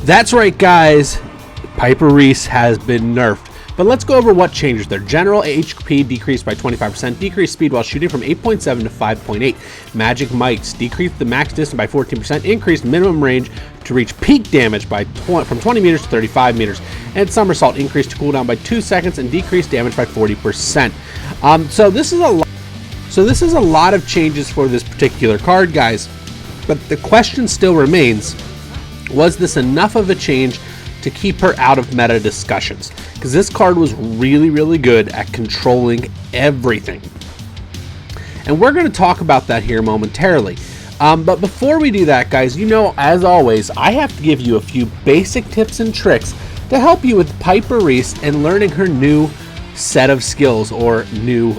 That's right, guys. Piper Reese has been nerfed. But let's go over what changes there. General HP decreased by 25%, decreased speed while shooting from 8.7 to 5.8. Magic Mites decreased the max distance by 14%, increased minimum range to reach peak damage by from 20 meters to 35 meters. And Somersault increased cooldown by 2 seconds and decreased damage by 40%. So this is a lot of changes for this particular card, guys. But the question still remains, was this enough of a change to keep her out of meta discussions? Because this card was really good at controlling everything. And we're going to talk about that here momentarily. But before we do that, guys, you know, as always, I have to give you a few basic tips and tricks to help you with Piper Reese and learning her new set of skills, or new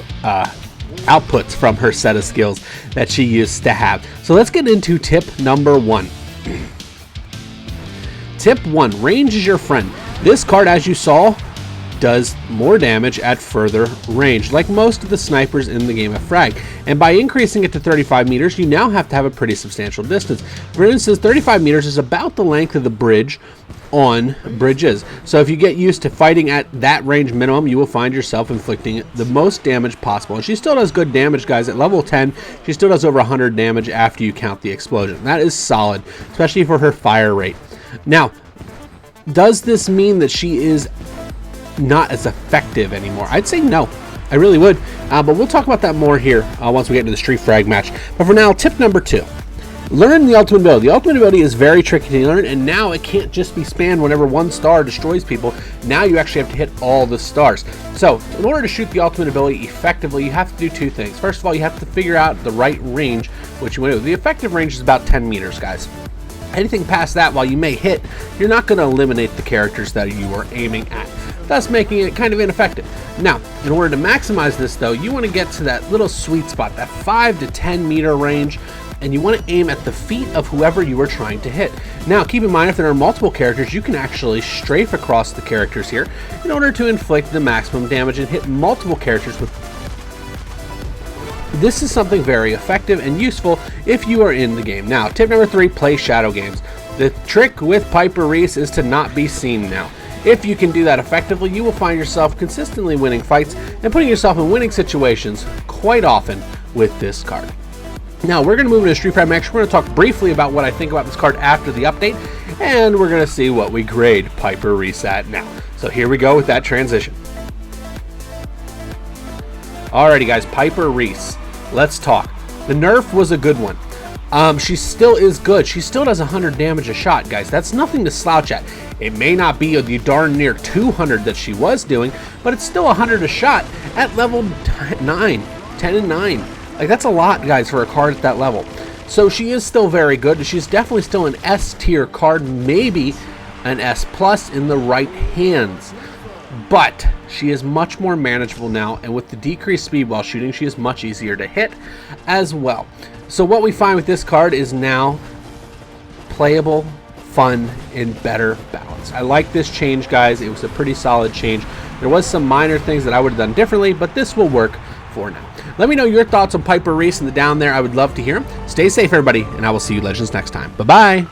outputs from her set of skills that she used to have. So let's get into tip number 1. Tip 1, range is your friend. This card, as you saw, does more damage at further range, like most of the snipers in the game of Frag. And by increasing it to 35 meters, you now have to have a pretty substantial distance. For instance, 35 meters is about the length of the bridge on bridges. So if you get used to fighting at that range minimum, you will find yourself inflicting the most damage possible. And she still does good damage, guys. At level 10, she still does over 100 damage after you count the explosion. That is solid, especially for her fire rate. Now, does this mean that she is not as effective anymore? I'd say no. I really would. But we'll talk about that more here once we get into the Street Frag match. But for now, tip number 2. Learn the ultimate ability. The ultimate ability is very tricky to learn, and now it can't just be spammed whenever one star destroys people. Now you actually have to hit all the stars. So, in order to shoot the ultimate ability effectively, you have to do 2 things. First of all, you have to figure out the right range, which you want to do. The effective range is about 10 meters, guys. Anything past that, while you may hit, you're not going to eliminate the characters that you are aiming at, thus making it kind of ineffective. Now, in order to maximize this, though, you want to get to that little sweet spot, that 5 to 10 meter range, and you want to aim at the feet of whoever you are trying to hit. Now, keep in mind, if there are multiple characters, you can actually strafe across the characters here in order to inflict the maximum damage and hit multiple characters with. This is something very effective and useful if you are in the game. Now, tip number 3, play shadow games. The trick with Piper Reese is to not be seen now. If you can do that effectively, you will find yourself consistently winning fights and putting yourself in winning situations quite often with this card. Now, we're going to move into Street Frag match. We're going to talk briefly about what I think about this card after the update, and we're going to see what we grade Piper Reese at now. So here we go with that transition. Alrighty, guys, Piper Reese. Let's talk. The nerf was a good one. She still is good. She still does 100 damage a shot, guys. That's nothing to slouch at. It may not be the darn near 200 that she was doing, but it's still 100 a shot at level 9, 10 and 9. Like, that's a lot, guys, for a card at that level. So she is still very good. She's definitely still an S tier card, maybe an S plus in the right hands. But she is much more manageable now, and with the decreased speed while shooting, she is much easier to hit as well. So what we find with this card is now playable, fun, and better balance. I like this change, guys. It was a pretty solid change. There was some minor things that I would have done differently, but this will work for now. Let me know your thoughts on Piper Reese in the down there. I would love to hear them. Stay safe, everybody, and I will see you legends next time. Bye-bye.